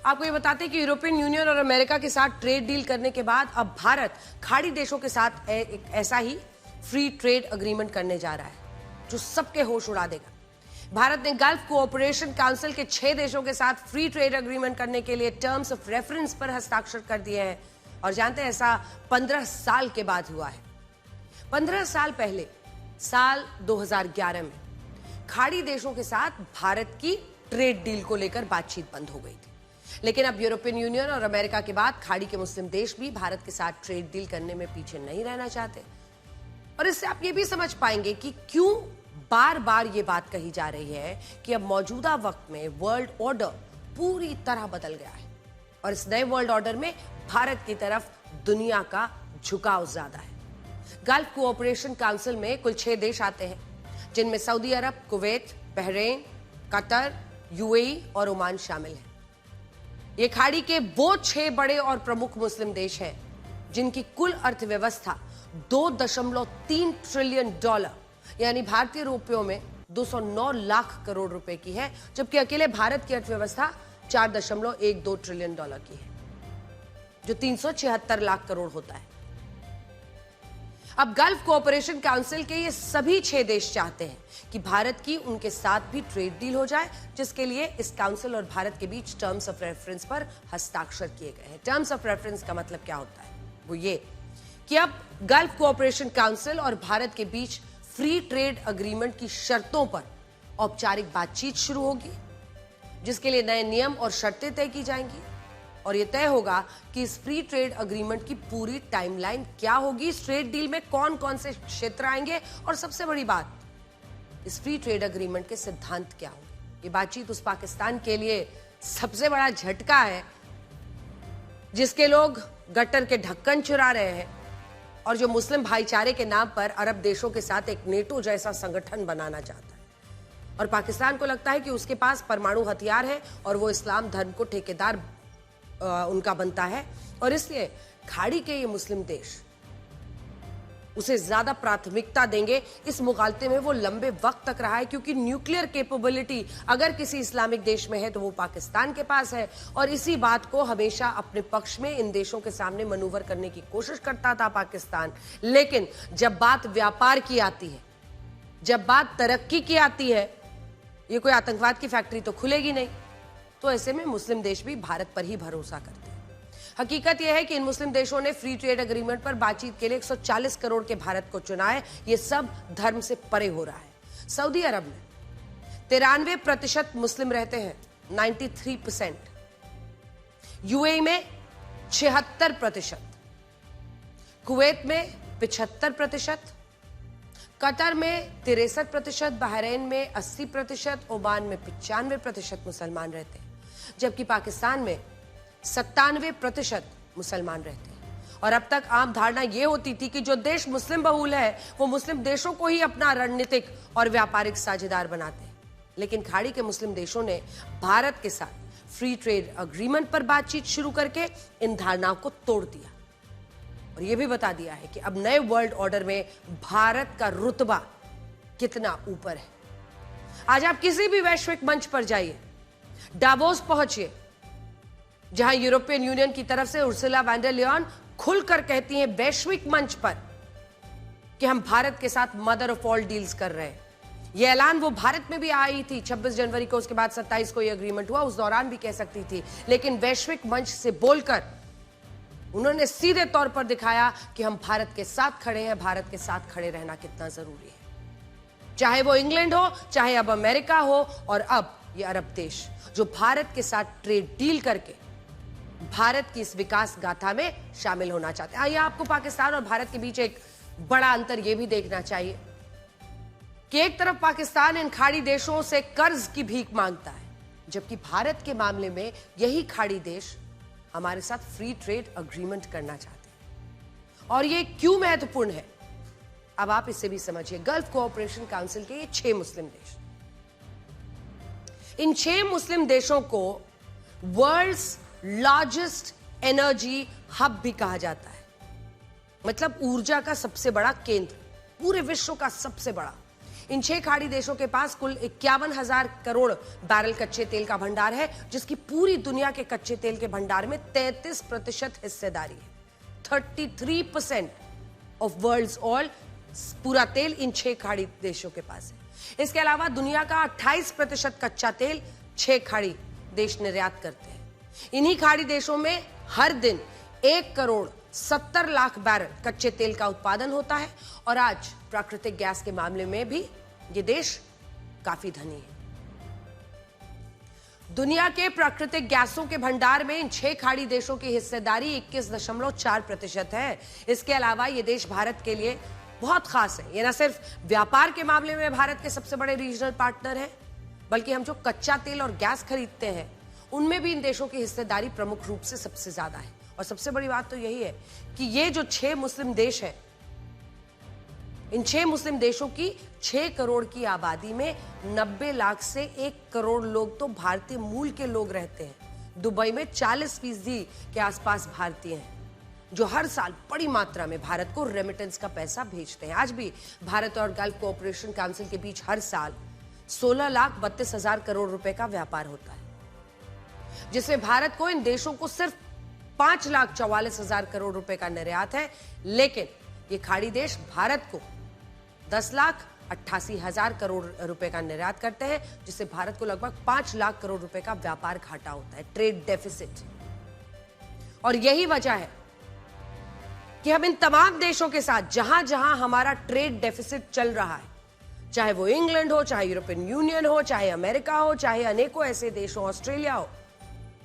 आपको ये बताते हैं कि यूरोपियन यूनियन और अमेरिका के साथ ट्रेड डील करने के बाद अब भारत खाड़ी देशों के साथ एक ऐसा ही फ्री ट्रेड अग्रीमेंट करने जा रहा है जो सबके होश उड़ा देगा। भारत ने गल्फ कोऑपरेशन काउंसिल के 6 देशों के साथ फ्री ट्रेड अग्रीमेंट करने के लिए टर्म्स ऑफ रेफरेंस पर हस्ताक्षर कर दिए हैं और जानते हैं ऐसा 15 साल के बाद हुआ है। 15 साल पहले साल 2011 में खाड़ी देशों के साथ भारत की ट्रेड डील को लेकर बातचीत बंद हो गई थी, लेकिन अब यूरोपियन यूनियन और अमेरिका के बाद खाड़ी के मुस्लिम देश भी भारत के साथ ट्रेड डील करने में पीछे नहीं रहना चाहते। और इससे आप ये भी समझ पाएंगे कि क्यों बार बार ये बात कही जा रही है कि अब मौजूदा वक्त में वर्ल्ड ऑर्डर पूरी तरह बदल गया है और इस नए वर्ल्ड ऑर्डर में भारत की तरफ दुनिया का झुकाव ज्यादा है। गल्फ कोऑपरेशन काउंसिल में कुल 6 देश आते हैं, जिनमें सऊदी अरब, कुवैत, बहरीन, कतर, यूएई और ओमान शामिल हैं। ये खाड़ी के वो 6 बड़े और प्रमुख मुस्लिम देश हैं जिनकी कुल अर्थव्यवस्था $2.3 ट्रिलियन यानी भारतीय रुपयों में 209 लाख करोड़ रुपए की है, जबकि अकेले भारत की अर्थव्यवस्था 4.12 ट्रिलियन डॉलर की है, जो 376 लाख करोड़ होता है। अब गल्फ कोऑपरेशन काउंसिल के ये सभी 6 देश चाहते हैं कि भारत की उनके साथ भी ट्रेड डील हो जाए, जिसके लिए इस काउंसिल और भारत के बीच टर्म्स ऑफ रेफरेंस पर हस्ताक्षर किए गए हैं। टर्म्स ऑफ रेफरेंस का मतलब क्या होता है? वो ये कि अब गल्फ कोऑपरेशन काउंसिल और भारत के बीच फ्री ट्रेड अग्रीमेंट की शर्तों पर औपचारिक बातचीत शुरू होगी, जिसके लिए नए नियम और शर्तें तय की जाएंगी और यह तय होगा कि इस फ्री ट्रेड अग्रीमेंट की पूरी टाइमलाइन क्या होगी, इस ट्रेड डील में कौन कौन से क्षेत्र आएंगे और सबसे बड़ी बात, इस फ्री ट्रेड अग्रीमेंट के सिद्धांत क्या होंगे। ये बातचीत उस पाकिस्तान के लिए सबसे बड़ा झटका है जिसके लोग गटर के ढक्कन चुरा रहे हैं और जो मुस्लिम भाईचारे के नाम पर अरब देशों के साथ एक नेटो जैसा संगठन बनाना चाहता है। और पाकिस्तान को लगता है कि उसके पास परमाणु हथियार है और वो इस्लाम धर्म को ठेकेदार उनका बनता है और इसलिए खाड़ी के ये मुस्लिम देश उसे ज्यादा प्राथमिकता देंगे। इस मुगालते में वो लंबे वक्त तक रहा है क्योंकि न्यूक्लियर कैपेबिलिटी अगर किसी इस्लामिक देश में है तो वो पाकिस्तान के पास है और इसी बात को हमेशा अपने पक्ष में इन देशों के सामने मनूवर करने की कोशिश करता था पाकिस्तान। लेकिन जब बात व्यापार की आती है, जब बात तरक्की की आती है, ये कोई आतंकवाद की फैक्ट्री तो खुलेगी नहीं, तो ऐसे में मुस्लिम देश भी भारत पर ही भरोसा करते हैं। हकीकत यह है कि इन मुस्लिम देशों ने फ्री ट्रेड एग्रीमेंट पर बातचीत के लिए 140 करोड़ के भारत को चुना है। यह सब धर्म से परे हो रहा है। सऊदी अरब में 93% मुस्लिम रहते हैं, 93%। यूएई में 76%, कुवैत में 75%, कतर में 63%, बहरीन में 80%, ओमान में 95% मुसलमान रहते हैं, जबकि पाकिस्तान में 97% मुसलमान रहते हैं। और अब तक आम धारणा यह होती थी कि जो देश मुस्लिम बहुल है वो मुस्लिम देशों को ही अपना रणनीतिक और व्यापारिक साझेदार बनाते हैं, लेकिन खाड़ी के मुस्लिम देशों ने भारत के साथ फ्री ट्रेड अग्रीमेंट पर बातचीत शुरू करके इन धारणाओं को तोड़ दिया और यह भी बता दिया है कि अब नए वर्ल्ड ऑर्डर में भारत का रुतबा कितना ऊपर है। आज आप किसी भी वैश्विक मंच पर जाइए, डावोस पहुंचिए, जहां यूरोपियन यूनियन की तरफ से उर्सुला वॉन डर लेयन खुलकर कहती हैं वैश्विक मंच पर कि हम भारत के साथ मदर ऑफ ऑल डील्स कर रहे हैं। यह ऐलान वो भारत में भी आई थी 26 जनवरी को, उसके बाद 27 को यह एग्रीमेंट हुआ, उस दौरान भी कह सकती थी, लेकिन वैश्विक मंच से बोलकर उन्होंने सीधे तौर पर दिखाया कि हम भारत के साथ खड़े हैं, भारत के साथ खड़े रहना कितना जरूरी है। चाहे वो इंग्लैंड हो, चाहे अब अमेरिका हो और अब ये अरब देश जो भारत के साथ ट्रेड डील करके भारत की इस विकास गाथा में शामिल होना चाहते हैं। यह आपको पाकिस्तान और भारत के बीच एक बड़ा अंतर यह भी देखना चाहिए कि एक तरफ पाकिस्तान इन खाड़ी देशों से कर्ज की भीख मांगता है, जबकि भारत के मामले में यही खाड़ी देश हमारे साथ फ्री ट्रेड अग्रीमेंट करना चाहते हैं। और यह क्यों महत्वपूर्ण है, अब आप इसे भी समझिए। गल्फ कोऑपरेशन काउंसिल के ये 6 मुस्लिम देश, इन 6 मुस्लिम देशों को वर्ल्ड्स लार्जेस्ट एनर्जी हब भी कहा जाता है, मतलब ऊर्जा का सबसे बड़ा केंद्र, पूरे विश्व का सबसे बड़ा। इन 6 खाड़ी देशों के पास कुल 51,000 करोड़ बैरल कच्चे तेल का भंडार है, जिसकी पूरी दुनिया के कच्चे तेल के भंडार में 33% हिस्सेदारी है। 33% ऑफ वर्ल्ड्स ऑयल पूरा तेल इन 6 खाड़ी देशों के पास है। इसके अलावा दुनिया का 28% कच्चा तेल 6 खाड़ी देश निर्यात करते हैं। इन्हीं खाड़ी देशों में हर दिन 1 करोड़ 70 लाख बैरल कच्चे तेल का उत्पादन होता है और आज प्राकृतिक गैस के मामले में भी ये देश काफी धनी है। दुनिया के प्राकृतिक गैसों के भंडार में इन 6 खाड़ी देशों की हिस्सेदारी 21.4% है। इसके अलावा ये देश भारत के लिए बहुत खास है। ये न सिर्फ व्यापार के मामले में भारत के सबसे बड़े रीजनल पार्टनर हैं, बल्कि हम जो कच्चा तेल और गैस खरीदते हैं उनमें भी इन देशों की हिस्सेदारी प्रमुख रूप से सबसे ज्यादा है। और सबसे बड़ी बात तो यही है कि ये जो 6 मुस्लिम देश हैं, इन 6 मुस्लिम देशों की 6 करोड़ की आबादी में 90 लाख से 1 करोड़ लोग तो भारतीय मूल के लोग रहते हैं। दुबई में 40% के आसपास भारतीय हैं जो हर साल बड़ी मात्रा में भारत को रेमिटेंस का पैसा भेजते हैं। आज भी भारत और गल्फ कोऑपरेशन काउंसिल के बीच हर साल 16,32,000 करोड़ रुपए का व्यापार होता है, जिसमें भारत को इन देशों को सिर्फ 5,44,000 करोड़ रुपए का निर्यात है। लेकिन ये खाड़ी देश भारत को 10,88,000 करोड़ रुपए का निर्यात करते हैं, जिससे भारत को लगभग 5 लाख करोड़ रुपए का व्यापार घाटा होता है, ट्रेड डेफिसिट। और यही वजह है कि हम इन तमाम देशों के साथ जहां जहां हमारा ट्रेड डेफिसिट चल रहा है, चाहे वो इंग्लैंड हो, चाहे यूरोपियन यूनियन हो, चाहे अमेरिका हो, चाहे अनेकों ऐसे देश हो, ऑस्ट्रेलिया हो,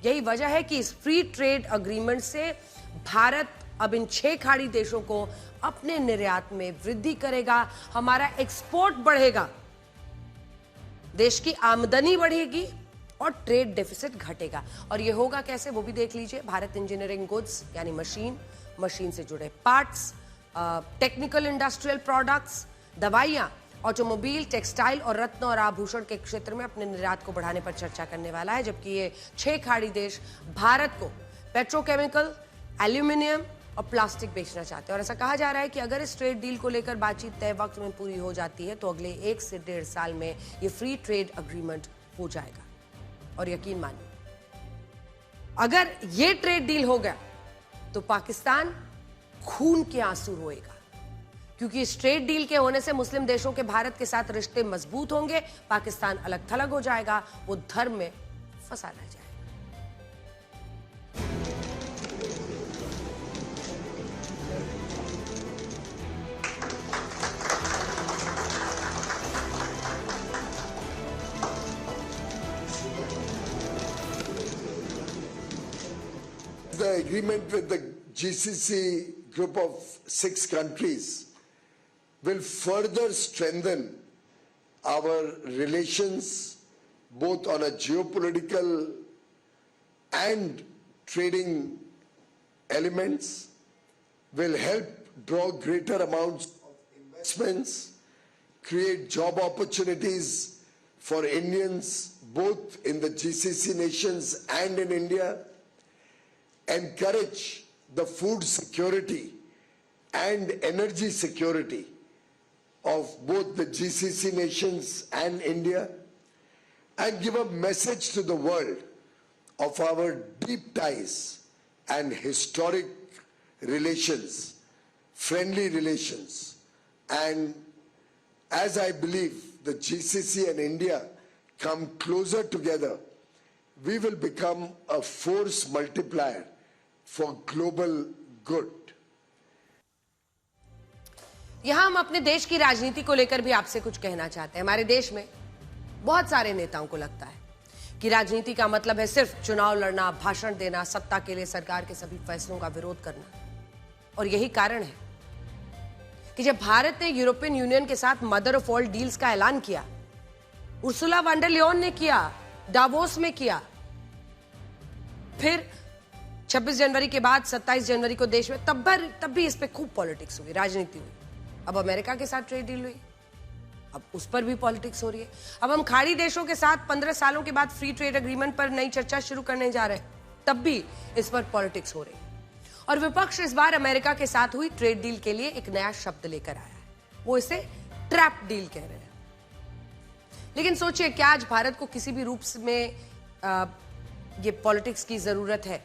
यही वजह है कि इस फ्री ट्रेड अग्रीमेंट से भारत अब इन 6 खाड़ी देशों को अपने निर्यात में वृद्धि करेगा, हमारा एक्सपोर्ट बढ़ेगा, देश की आमदनी बढ़ेगी और ट्रेड डेफिसिट घटेगा। और यह होगा कैसे, वो भी देख लीजिए। भारत इंजीनियरिंग गुड्स यानी मशीन से जुड़े पार्ट्स, टेक्निकल इंडस्ट्रियल प्रोडक्ट्स, दवाइयां, ऑटोमोबाइल, टेक्सटाइल और रत्न और आभूषण के क्षेत्र में अपने निर्यात को बढ़ाने पर चर्चा करने वाला है। जबकि ये 6 खाड़ी देश भारत को पेट्रोकेमिकल, एल्यूमिनियम और प्लास्टिक बेचना चाहते हैं। और ऐसा कहा जा रहा है कि अगर इस ट्रेड डील को लेकर बातचीत तय वक्त में पूरी हो जाती है तो अगले 1 से 1.5 साल में ये फ्री ट्रेड अग्रीमेंट हो जाएगा। और यकीन मानिए, अगर ये ट्रेड डील हो गया तो पाकिस्तान खून के आंसू रोएगा, क्योंकि इस ट्रेड डील के होने से मुस्लिम देशों के भारत के साथ रिश्ते मजबूत होंगे, पाकिस्तान अलग थलग हो जाएगा, वो धर्म में फंसा रह जाएगा। The agreement with the GCC group of 6 countries will further strengthen our relations both on a geopolitical and trading elements, will help draw greater amounts of investments, create job opportunities for Indians both in the GCC nations and in India, encourage the food security and energy security of both the GCC nations and India, and give a message to the world of our deep ties and historic relations, friendly relations. And as I believe the GCC and India come closer together, we will become a force multiplier for global good. यहां हम अपने देश की राजनीति को लेकर भी आपसे कुछ कहना चाहते हैं। हमारे देश में बहुत सारे नेताओं को लगता है कि राजनीति का मतलब है सिर्फ चुनाव लड़ना, भाषण देना, सत्ता के लिए सरकार के सभी फैसलों का विरोध करना। और यही कारण है कि जब भारत ने यूरोपियन यूनियन के साथ मदर ऑफ ऑल डील्स का ऐलान किया, उर्सुला वॉन डर लियोन ने किया, डावोस में किया, फिर 26 जनवरी के बाद 27 जनवरी को देश में तब भी इस पे खूब पॉलिटिक्स हुई, राजनीति हुई। अब अमेरिका के साथ ट्रेड डील हुई, अब उस पर भी पॉलिटिक्स हो रही है। अब हम खाड़ी देशों के साथ 15 सालों के बाद फ्री ट्रेड एग्रीमेंट पर नई चर्चा शुरू करने जा रहे हैं, तब भी इस पर पॉलिटिक्स हो रही है। और विपक्ष इस बार अमेरिका के साथ हुई ट्रेड डील के लिए एक नया शब्द लेकर आया है, वो इसे ट्रैप डील कह रहे हैं। लेकिन सोचिए, क्या आज भारत को किसी भी रूप में ये पॉलिटिक्स की जरूरत है?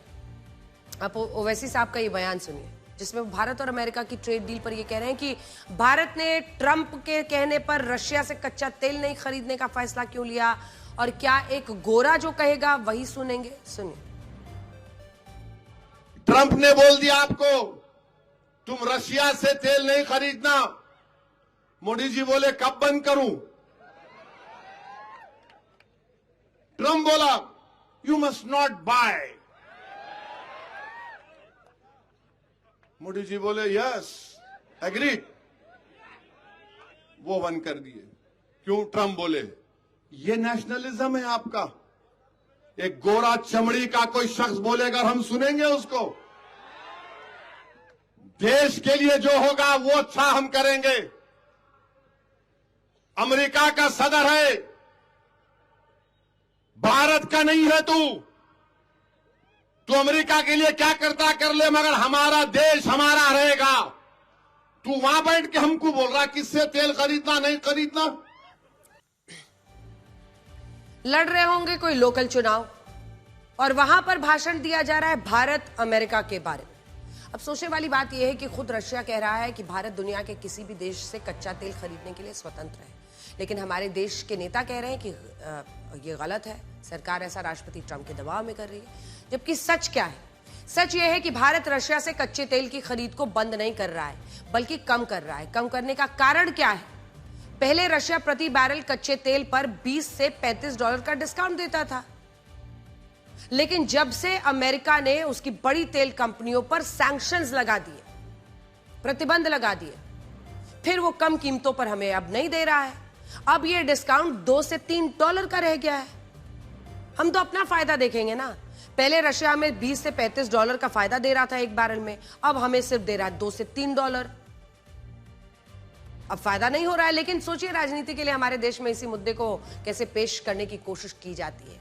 आप ओवैसी साहब का ये बयान सुनिए, जिसमें भारत और अमेरिका की ट्रेड डील पर ये कह रहे हैं कि भारत ने ट्रंप के कहने पर रशिया से कच्चा तेल नहीं खरीदने का फैसला क्यों लिया, और क्या एक गोरा जो कहेगा वही सुनेंगे? सुनिए। ट्रंप ने बोल दिया आपको तुम रशिया से तेल नहीं खरीदना। मोदी जी बोले कब बंद करूं? ट्रंप बोला you must not buy. Modi ji बोले यस एग्रीड, वो बंद कर दिए। क्यों? ट्रंप बोले ये नेशनलिज्म है आपका। एक गोरा चमड़ी का कोई शख्स बोलेगा और हम सुनेंगे उसको? देश के लिए जो होगा वो अच्छा हम करेंगे। अमेरिका का सदर है, भारत का नहीं है तू अमेरिका के लिए क्या करता कर ले, मगर हमारा देश हमारा रहेगा। तू वहां बैठ के हमको बोल रहा किससे तेल खरीदना नहीं खरीदना। लड़ रहे होंगे कोई लोकल चुनाव और वहां पर भाषण दिया जा रहा है भारत अमेरिका के बारे में। अब सोचने वाली बात यह है कि खुद रशिया कह रहा है कि भारत दुनिया के किसी भी देश से कच्चा तेल खरीदने के लिए स्वतंत्र है, लेकिन हमारे देश के नेता कह रहे हैं कि ये गलत है, सरकार ऐसा राष्ट्रपति ट्रंप के दबाव में कर रही है। जबकि सच क्या है? सच ये है कि भारत रशिया से कच्चे तेल की खरीद को बंद नहीं कर रहा है, बल्कि कम कर रहा है। कम करने का कारण क्या है? पहले रशिया प्रति बैरल कच्चे तेल पर 20 से $35 का डिस्काउंट देता था, लेकिन जब से अमेरिका ने उसकी बड़ी तेल कंपनियों पर सैंक्शंस लगा दिए, प्रतिबंध लगा दिए, फिर वो कम कीमतों पर हमें अब नहीं दे रहा है। अब ये डिस्काउंट $2 से $3 का रह गया है। हम तो अपना फायदा देखेंगे ना। पहले रशिया में 20 से $35 का फायदा दे रहा था एक बैरल में, अब हमें सिर्फ दे रहा है $2 से $3। अब फायदा नहीं हो रहा है, लेकिन सोचिए राजनीति के लिए हमारे देश में इसी मुद्दे को कैसे पेश करने की कोशिश की जाती है।